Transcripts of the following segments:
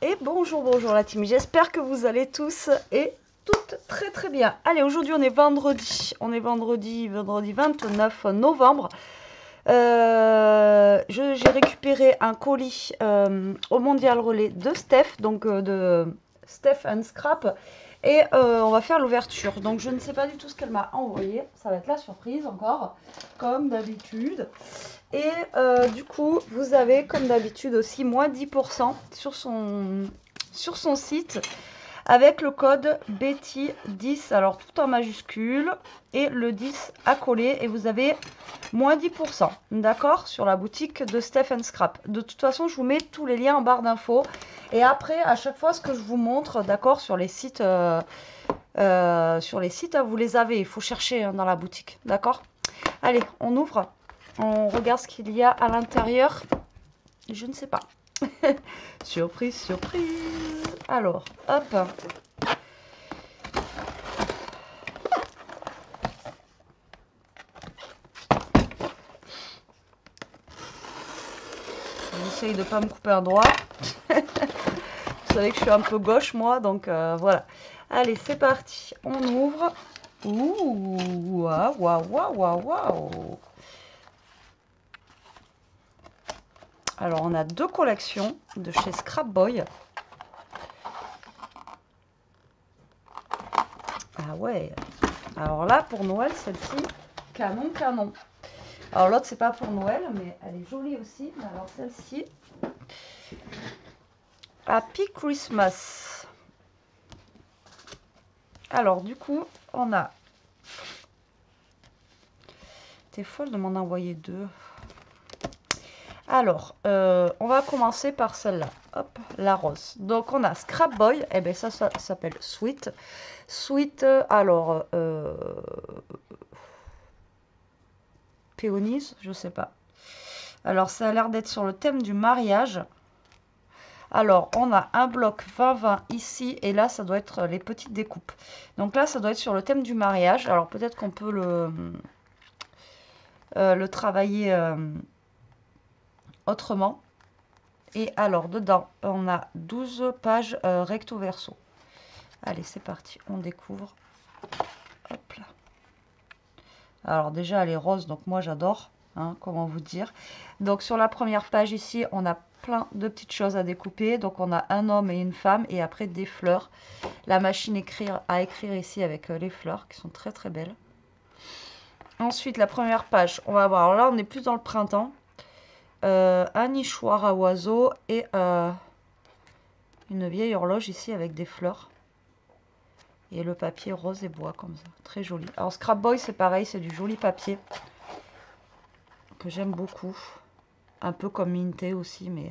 Et bonjour, bonjour la team, j'espère que vous allez tous et toutes très très bien. Allez, aujourd'hui on est vendredi 29 novembre. J'ai récupéré un colis au Mondial Relais de Steph, donc de Steph and Scrap. Et on va faire l'ouverture. Donc je ne sais pas du tout ce qu'elle m'a envoyé. Ça va être la surprise encore, comme d'habitude. Et du coup, vous avez comme d'habitude aussi moins 10% sur son site avec le code Betty10, alors tout en majuscule et le 10 à coller et vous avez moins 10%, d'accord, sur la boutique de Steph and Scrap. De toute façon, je vous mets tous les liens en barre d'infos et après, à chaque fois, ce que je vous montre, d'accord, sur les sites, vous les avez, il faut chercher dans la boutique, d'accord. Allez, on ouvre. On regarde ce qu'il y a à l'intérieur. Je ne sais pas. Surprise, surprise. Alors, hop. J'essaye de ne pas me couper un doigt. Vous savez que je suis un peu gauche, moi, donc voilà. Allez, c'est parti. On ouvre. Ouh, waouh, waouh, waouh, waouh. Alors, on a deux collections de chez Scrap Boy. Ah ouais. Alors là, pour Noël, celle-ci, canon, canon. Alors l'autre, c'est pas pour Noël, mais elle est jolie aussi. Alors celle-ci, Happy Christmas. Alors du coup, on a... T'es folle de m'en envoyer deux. Alors, on va commencer par celle-là. Hop, la rose. Donc, on a Scrap Boy. Et bien, ça s'appelle Sweet. Sweet, alors... Péonise, je sais pas. Alors, ça a l'air d'être sur le thème du mariage. Alors, on a un bloc 20-20 ici. Et là, ça doit être les petites découpes. Donc là, ça doit être sur le thème du mariage. Alors, peut-être qu'on peut le travailler... autrement. Et alors, dedans, on a 12 pages recto verso. Allez, c'est parti, on découvre. Hop là. Alors déjà, elle est rose, donc moi j'adore. Hein, comment vous dire. Donc sur la première page ici, on a plein de petites choses à découper. Donc on a un homme et une femme et après des fleurs. La machine à écrire ici avec les fleurs qui sont très très belles. Ensuite, la première page, on va voir. Alors là, on est plus dans le printemps. Un nichoir à oiseaux et une vieille horloge ici avec des fleurs. Et le papier rose et bois comme ça. Très joli. Alors Scrap Boy c'est pareil, c'est du joli papier. Que j'aime beaucoup. Un peu comme Minté aussi, mais...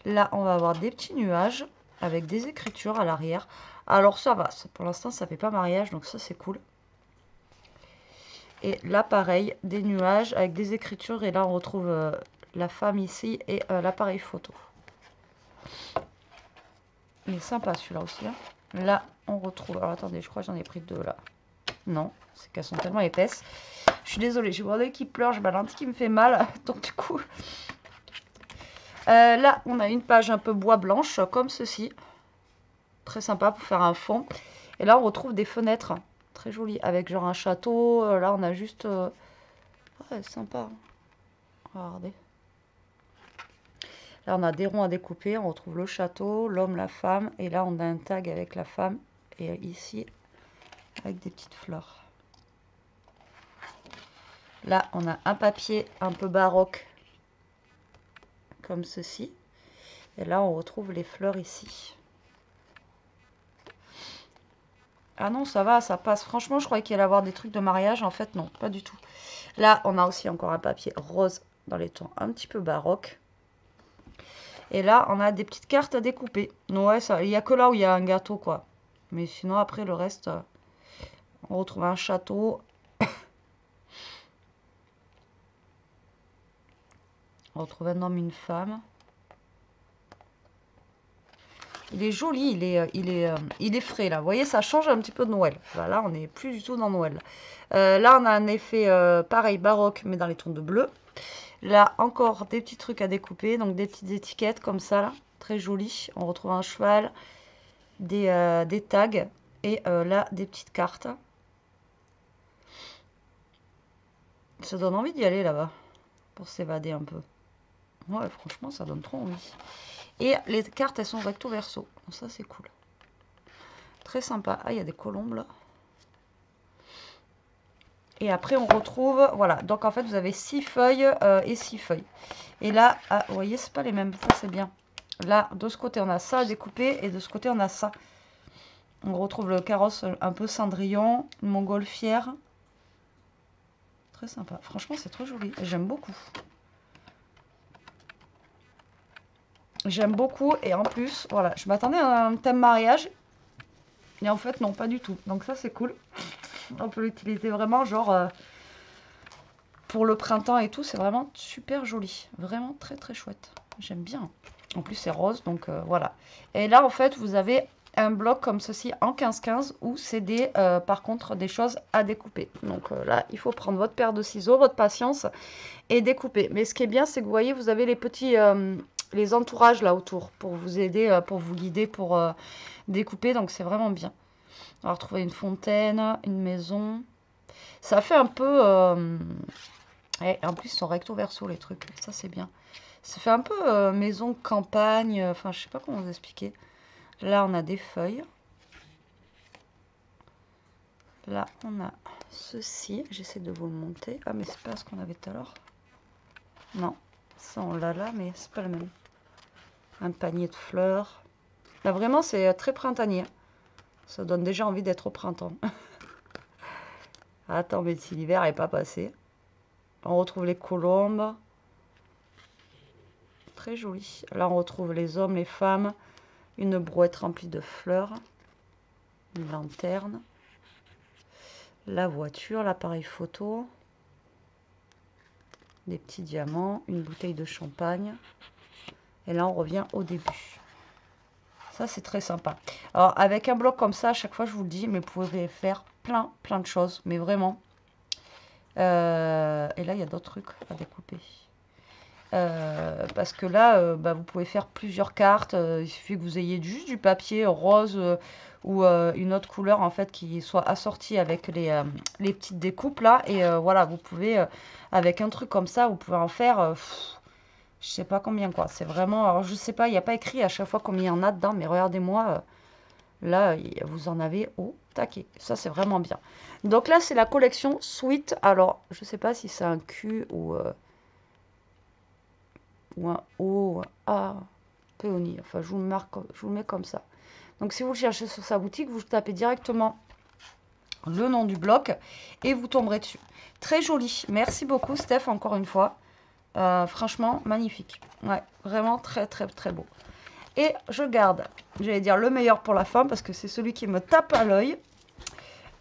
Là on va avoir des petits nuages avec des écritures à l'arrière. Alors ça va, pour l'instant ça fait pas mariage, donc ça c'est cool. Et là pareil, des nuages avec des écritures. Et là on retrouve la femme ici et l'appareil photo. Il est sympa celui-là aussi. Hein. Là, on retrouve... Alors, attendez, je crois que j'en ai pris deux, là. Non, c'est qu'elles sont tellement épaisses. Je suis désolée, j'ai mon œil qui pleure, j'ai ma lentille qui me fait mal. Donc, du coup... là, on a une page un peu bois blanche, comme ceci. Très sympa pour faire un fond. Et là, on retrouve des fenêtres. Très jolies, avec genre un château. Là, on a juste... Ouais, sympa. Regardez. Là, on a des ronds à découper. On retrouve le château, l'homme, la femme. Et là, on a un tag avec la femme. Et ici, avec des petites fleurs. Là, on a un papier un peu baroque. Comme ceci. Et là, on retrouve les fleurs ici. Ah non, ça va, ça passe. Franchement, je croyais qu'il allait y avoir des trucs de mariage. En fait, non, pas du tout. Là, on a aussi encore un papier rose dans les tons un petit peu baroque. Et là, on a des petites cartes à découper. Ouais, il n'y a que là où il y a un gâteau, quoi. Mais sinon, après, le reste, on retrouve un château. On retrouve un homme, une femme. Il est joli, il est frais, là. Vous voyez, ça change un petit peu de Noël. Là, on n'est plus du tout dans Noël. Là, on a un effet, pareil, baroque, mais dans les tons de bleu. Là, encore des petits trucs à découper. Donc, des petites étiquettes comme ça, là. Très jolies. On retrouve un cheval, des tags. Et là, des petites cartes. Ça donne envie d'y aller là-bas. Pour s'évader un peu. Ouais, franchement, ça donne trop envie. Et les cartes, elles sont recto verso. Donc ça, c'est cool. Très sympa. Ah, il y a des colombes là. Et après, on retrouve... Voilà. Donc, en fait, vous avez 6 feuilles et 6 feuilles. Et là, ah, vous voyez, c'est pas les mêmes. Ça, c'est bien. Là, de ce côté, on a ça à découper. Et de ce côté, on a ça. On retrouve le carrosse un peu Cendrillon. Une montgolfière. Très sympa. Franchement, c'est trop joli. J'aime beaucoup. J'aime beaucoup. Et en plus, voilà, je m'attendais à un thème mariage. Et en fait, non, pas du tout. Donc ça, c'est cool. On peut l'utiliser vraiment, genre, pour le printemps et tout. C'est vraiment super joli. Vraiment très, très chouette. J'aime bien. En plus, c'est rose, donc voilà. Et là, en fait, vous avez un bloc comme ceci en 15-15 où c'est des, par contre, des choses à découper. Donc là, il faut prendre votre paire de ciseaux, votre patience et découper. Mais ce qui est bien, c'est que vous voyez, vous avez les petits... les entourages là autour pour vous aider, pour vous guider, pour découper. Donc c'est vraiment bien. On va retrouver une fontaine, une maison. Ça fait un peu... et en plus, ils sont recto verso les trucs. Ça, c'est bien. Ça fait un peu maison campagne. Enfin, je sais pas comment vous expliquer. Là, on a des feuilles. Là, on a ceci. J'essaie de vous le monter. Ah, mais c'est pas ce qu'on avait tout à l'heure. Non. Ça, on l'a là, mais c'est pas le même. Un panier de fleurs. Là, vraiment, c'est très printanier. Ça donne déjà envie d'être au printemps. Attends, mais si l'hiver n'est pas passé. On retrouve les colombes. Très joli. Là, on retrouve les hommes, les femmes. Une brouette remplie de fleurs. Une lanterne. La voiture, l'appareil photo. Des petits diamants. Une bouteille de champagne. Et là, on revient au début. Ça, c'est très sympa. Alors, avec un bloc comme ça, à chaque fois, je vous le dis, mais vous pouvez faire plein de choses. Mais vraiment. Et là, il y a d'autres trucs à découper. Parce que là, bah, vous pouvez faire plusieurs cartes. Il suffit que vous ayez juste du papier rose ou une autre couleur en fait qui soit assortie avec les petites découpes là. Et voilà, vous pouvez, avec un truc comme ça, vous pouvez en faire, je sais pas combien quoi. C'est vraiment, alors je sais pas, il n'y a pas écrit à chaque fois combien il y en a dedans, mais regardez-moi, là, vous en avez au taquet. Ça, c'est vraiment bien. Donc là, c'est la collection Sweet. Alors, je sais pas si c'est un Q ou un O, ou un A, péonie. Enfin, je vous le mets comme ça. Donc, si vous le cherchez sur sa boutique, vous tapez directement le nom du bloc et vous tomberez dessus. Très joli. Merci beaucoup, Steph, encore une fois. Franchement, magnifique. Ouais, vraiment très beau. Et je garde, j'allais dire le meilleur pour la fin parce que c'est celui qui me tape à l'œil.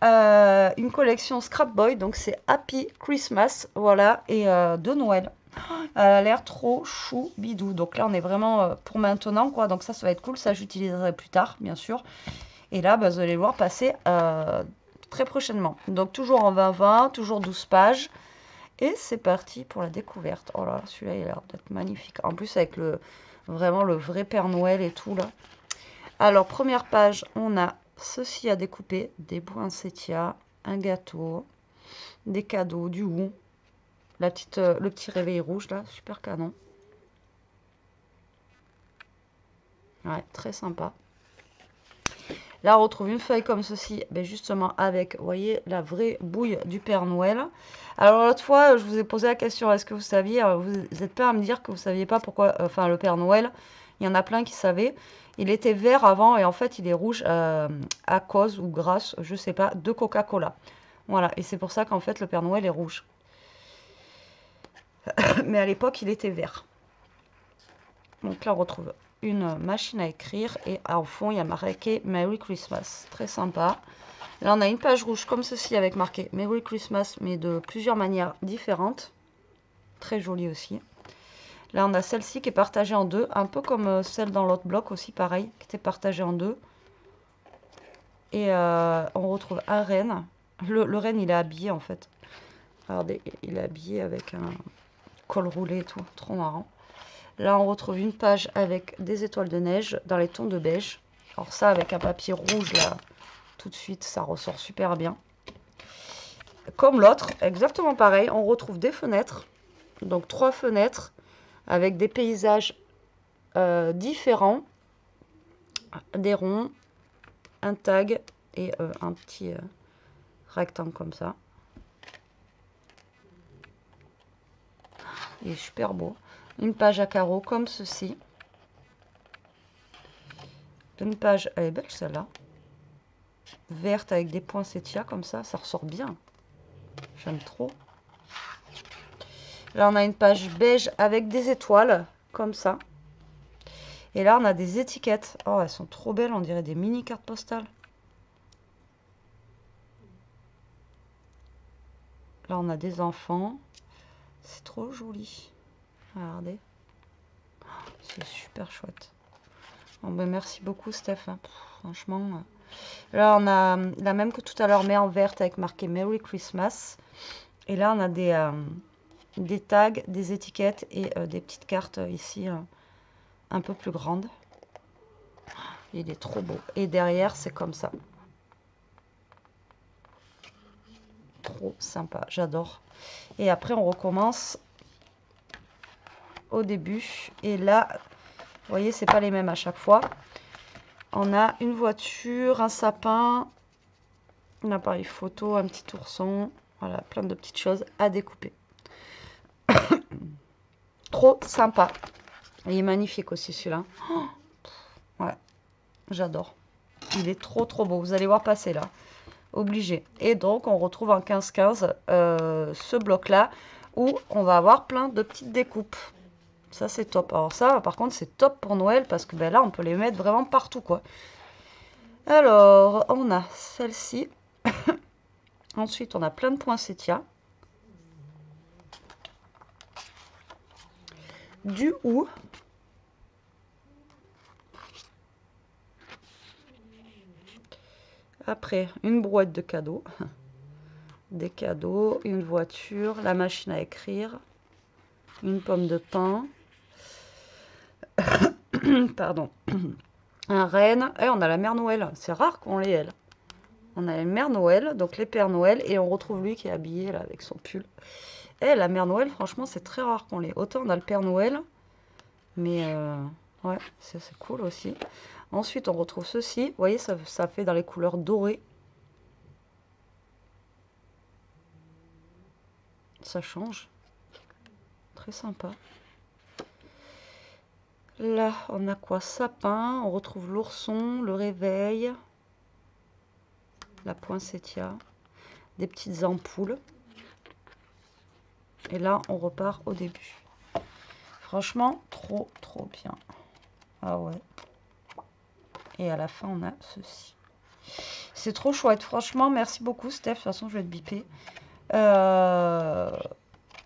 Une collection Scrap Boy, donc c'est Happy Christmas, voilà, et de Noël. Elle a l'air trop chou bidou. Donc là, on est vraiment pour maintenant, quoi. Donc ça va être cool. Ça, j'utiliserai plus tard, bien sûr. Et là, bah, vous allez le voir passer très prochainement. Donc toujours en 20-20, toujours 12 pages. Et c'est parti pour la découverte. Oh là, celui-là, il a l'air d'être magnifique. En plus, avec vraiment le vrai Père Noël et tout, là. Alors, première page, on a ceci à découper. Des poinsettias, un gâteau, des cadeaux, du hou. Le petit réveil rouge, là, super canon. Ouais, très sympa. Là, on retrouve une feuille comme ceci, ben justement avec, vous voyez, la vraie bouille du Père Noël. Alors, l'autre fois, je vous ai posé la question, est-ce que vous saviez, vous n'êtes pas à me dire que vous ne saviez pas pourquoi, enfin, le Père Noël, il y en a plein qui savaient. Il était vert avant et en fait, il est rouge à cause ou grâce, je sais pas, de Coca-Cola. Voilà, et c'est pour ça qu'en fait, le Père Noël est rouge. Mais à l'époque, il était vert. Donc là, on retrouve une machine à écrire et en fond, il y a marqué Merry Christmas. Très sympa. Là, on a une page rouge comme ceci avec marqué Merry Christmas, mais de plusieurs manières différentes. Très jolie aussi. Là, on a celle-ci qui est partagée en deux, un peu comme celle dans l'autre bloc aussi, pareil, qui était partagée en deux. Et on retrouve un renne. Le renne, il est habillé en fait. Regardez, il est habillé avec col roulé et tout, trop marrant. Là, on retrouve une page avec des étoiles de neige dans les tons de beige. Alors ça, avec un papier rouge, là, tout de suite, ça ressort super bien. Comme l'autre, exactement pareil, on retrouve des fenêtres. Donc 3 fenêtres avec des paysages différents. Des ronds, un tag et un petit rectangle comme ça. Il est super beau. Une page à carreaux comme ceci. Une page, elle est belle celle-là. Verte avec des poinsettias comme ça ressort bien. J'aime trop. Là, on a une page beige avec des étoiles comme ça. Et là, on a des étiquettes. Oh, elles sont trop belles, on dirait des mini cartes postales. Là, on a des enfants. C'est trop joli. Regardez. C'est super chouette. Bon, ben, merci beaucoup, Steph. Pff, franchement. Là, on a la même que tout à l'heure, mais en verte avec marqué Merry Christmas. Et là, on a des tags, des étiquettes et des petites cartes ici un peu plus grandes. Il est trop beau. Et derrière, c'est comme ça. Trop sympa, j'adore. Et après, on recommence au début. Et là, vous voyez, c'est pas les mêmes à chaque fois. On a une voiture, un sapin, un appareil photo, un petit ourson. Voilà, plein de petites choses à découper. Trop sympa. Il est magnifique aussi celui-là. Oh, ouais, j'adore. Il est trop trop beau. Vous allez voir passer là. Obligé. Et donc, on retrouve en 15-15 ce bloc-là où on va avoir plein de petites découpes. Ça, c'est top. Alors ça, par contre, c'est top pour Noël parce que ben, là, on peut les mettre vraiment partout, quoi. Alors, on a celle-ci. Ensuite, on a plein de poinsettias. Du ou. Après, une brouette de cadeaux. Des cadeaux, une voiture, la machine à écrire, une pomme de pain. Pardon. Un renne. Et on a la mère Noël. C'est rare qu'on l'ait, elle. On a la mère Noël, donc les pères Noël, et on retrouve lui qui est habillé là avec son pull. Et la mère Noël, franchement, c'est très rare qu'on l'ait. Autant on a le père Noël, mais ouais, c'est cool aussi. Ensuite, on retrouve ceci. Vous voyez, ça fait dans les couleurs dorées. Ça change. Très sympa. Là, on a quoi? Sapin. On retrouve l'ourson, le réveil, la poinsettia, des petites ampoules. Et là, on repart au début. Franchement, trop, trop bien. Ah ouais. Et à la fin, on a ceci. C'est trop chouette. Franchement, merci beaucoup, Steph. De toute façon, je vais te biper.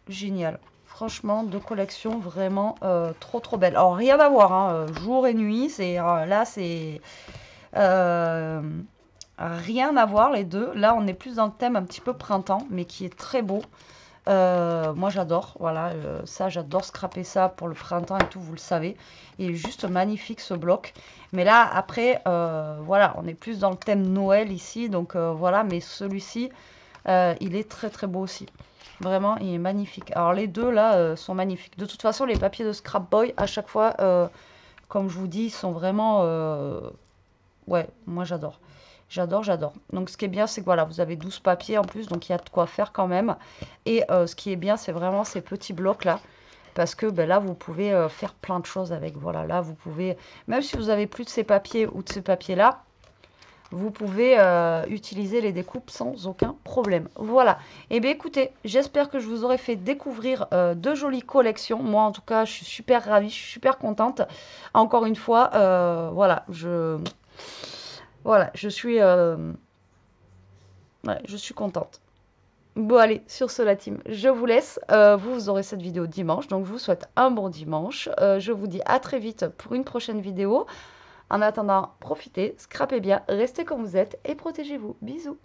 Génial. Franchement, deux collections vraiment trop, trop belles. Alors, rien à voir, hein, jour et nuit. Là, c'est... rien à voir, les deux. Là, on est plus dans le thème un petit peu printemps, mais qui est très beau. Moi j'adore, voilà, ça j'adore scraper ça pour le printemps et tout, vous le savez. Il est juste magnifique ce bloc. Mais là après, voilà, on est plus dans le thème Noël ici, donc voilà, mais celui-ci, il est très très beau aussi. Vraiment, il est magnifique. Alors les deux là sont magnifiques. De toute façon, les papiers de Scrap Boy, à chaque fois, comme je vous dis, sont vraiment... ouais, moi j'adore. J'adore, j'adore. Donc ce qui est bien, c'est que voilà, vous avez 12 papiers en plus, donc il y a de quoi faire quand même. Et ce qui est bien, c'est vraiment ces petits blocs-là. Parce que ben, là, vous pouvez faire plein de choses avec. Voilà, là, vous pouvez, même si vous n'avez plus de ces papiers ou de ces papiers-là, vous pouvez utiliser les découpes sans aucun problème. Voilà. Et bien écoutez, j'espère que je vous aurai fait découvrir de jolies collections. Moi, en tout cas, je suis super ravie, je suis super contente. Encore une fois, voilà, voilà, je suis contente. Bon, allez, sur ce, la team, je vous laisse. Vous aurez cette vidéo dimanche, donc je vous souhaite un bon dimanche. Je vous dis à très vite pour une prochaine vidéo. En attendant, profitez, scrapez bien, restez comme vous êtes et protégez-vous. Bisous.